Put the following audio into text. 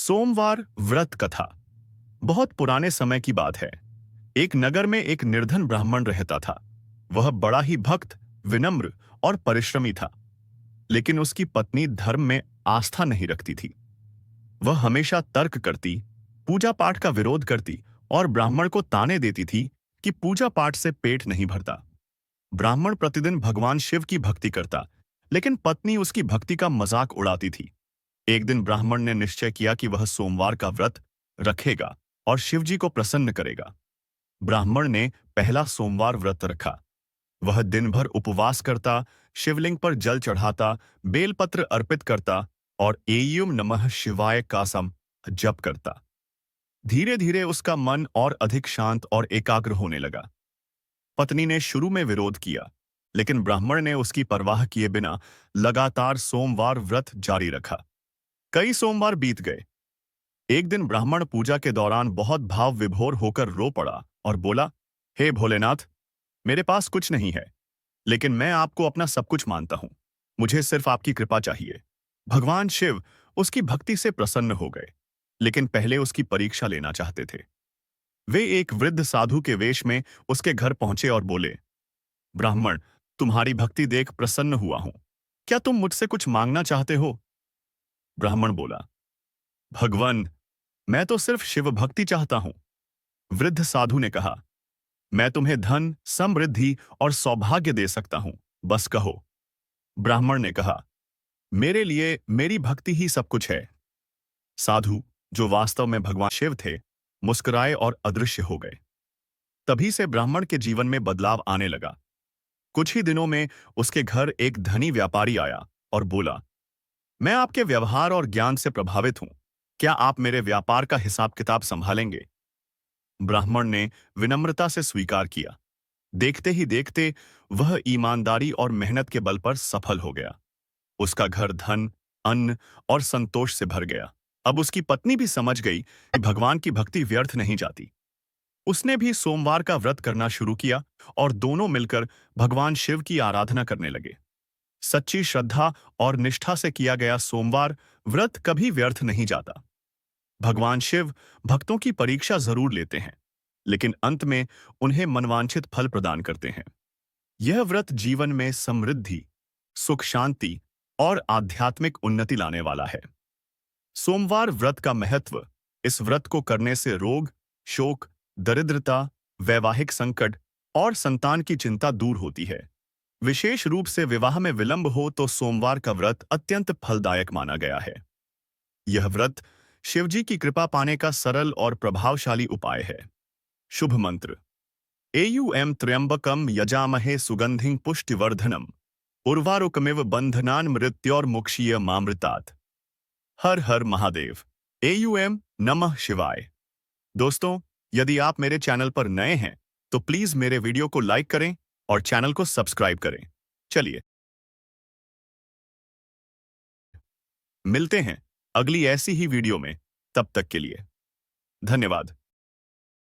सोमवार व्रत कथा। बहुत पुराने समय की बात है। एक नगर में एक निर्धन ब्राह्मण रहता था। वह बड़ा ही भक्त, विनम्र और परिश्रमी था। लेकिन उसकी पत्नी धर्म में आस्था नहीं रखती थी। वह हमेशा तर्क करती, पूजा पाठ का विरोध करती और ब्राह्मण को ताने देती थी कि पूजा पाठ से पेट नहीं भरता। ब्राह्मण प्रतिदिन भगवान शिव की भक्ति करता, लेकिन पत्नी उसकी भक्ति का मजाक उड़ाती थी। एक दिन ब्राह्मण ने निश्चय किया कि वह सोमवार का व्रत रखेगा और शिवजी को प्रसन्न करेगा। ब्राह्मण ने पहला सोमवार व्रत रखा। वह दिन भर उपवास करता, शिवलिंग पर जल चढ़ाता, बेलपत्र अर्पित करता और एयम नमः शिवाय का सम जप करता। धीरे धीरे उसका मन और अधिक शांत और एकाग्र होने लगा। पत्नी ने शुरू में विरोध किया, लेकिन ब्राह्मण ने उसकी परवाह किए बिना लगातार सोमवार व्रत जारी रखा। कई सोमवार बीत गए। एक दिन ब्राह्मण पूजा के दौरान बहुत भाव विभोर होकर रो पड़ा और बोला, हे भोलेनाथ, मेरे पास कुछ नहीं है, लेकिन मैं आपको अपना सब कुछ मानता हूं। मुझे सिर्फ आपकी कृपा चाहिए। भगवान शिव उसकी भक्ति से प्रसन्न हो गए, लेकिन पहले उसकी परीक्षा लेना चाहते थे। वे एक वृद्ध साधु के वेश में उसके घर पहुंचे और बोले, ब्राह्मण, तुम्हारी भक्ति देख प्रसन्न हुआ हूं। क्या तुम मुझसे कुछ मांगना चाहते हो? ब्राह्मण बोला, भगवान, मैं तो सिर्फ शिव भक्ति चाहता हूं। वृद्ध साधु ने कहा, मैं तुम्हें धन, समृद्धि और सौभाग्य दे सकता हूं, बस कहो। ब्राह्मण ने कहा, मेरे लिए मेरी भक्ति ही सब कुछ है। साधु, जो वास्तव में भगवान शिव थे, मुस्कुराए और अदृश्य हो गए। तभी से ब्राह्मण के जीवन में बदलाव आने लगा। कुछ ही दिनों में उसके घर एक धनी व्यापारी आया और बोला, मैं आपके व्यवहार और ज्ञान से प्रभावित हूं। क्या आप मेरे व्यापार का हिसाब किताब संभालेंगे? ब्राह्मण ने विनम्रता से स्वीकार किया। देखते ही देखते वह ईमानदारी और मेहनत के बल पर सफल हो गया। उसका घर धन, अन्न और संतोष से भर गया। अब उसकी पत्नी भी समझ गई कि भगवान की भक्ति व्यर्थ नहीं जाती। उसने भी सोमवार का व्रत करना शुरू किया और दोनों मिलकर भगवान शिव की आराधना करने लगे। सच्ची श्रद्धा और निष्ठा से किया गया सोमवार व्रत कभी व्यर्थ नहीं जाता। भगवान शिव भक्तों की परीक्षा जरूर लेते हैं, लेकिन अंत में उन्हें मनवांछित फल प्रदान करते हैं। यह व्रत जीवन में समृद्धि, सुख शांति और आध्यात्मिक उन्नति लाने वाला है। सोमवार व्रत का महत्व। इस व्रत को करने से रोग, शोक, दरिद्रता, वैवाहिक संकट और संतान की चिंता दूर होती है। विशेष रूप से विवाह में विलंब हो तो सोमवार का व्रत अत्यंत फलदायक माना गया है। यह व्रत शिवजी की कृपा पाने का सरल और प्रभावशाली उपाय है। शुभ मंत्र। एयुएम त्र्यंबकम यजामहे सुगंधिं पुष्टिवर्धनम उर्वारुकमिव बंधनान मृत्योर्मुक्षीय मामृतात्। हर हर महादेव। एयुएम नमः शिवाय। दोस्तों, यदि आप मेरे चैनल पर नए हैं तो प्लीज मेरे वीडियो को लाइक करें और चैनल को सब्सक्राइब करें। चलिए मिलते हैं अगली ऐसी ही वीडियो में। तब तक के लिए धन्यवाद।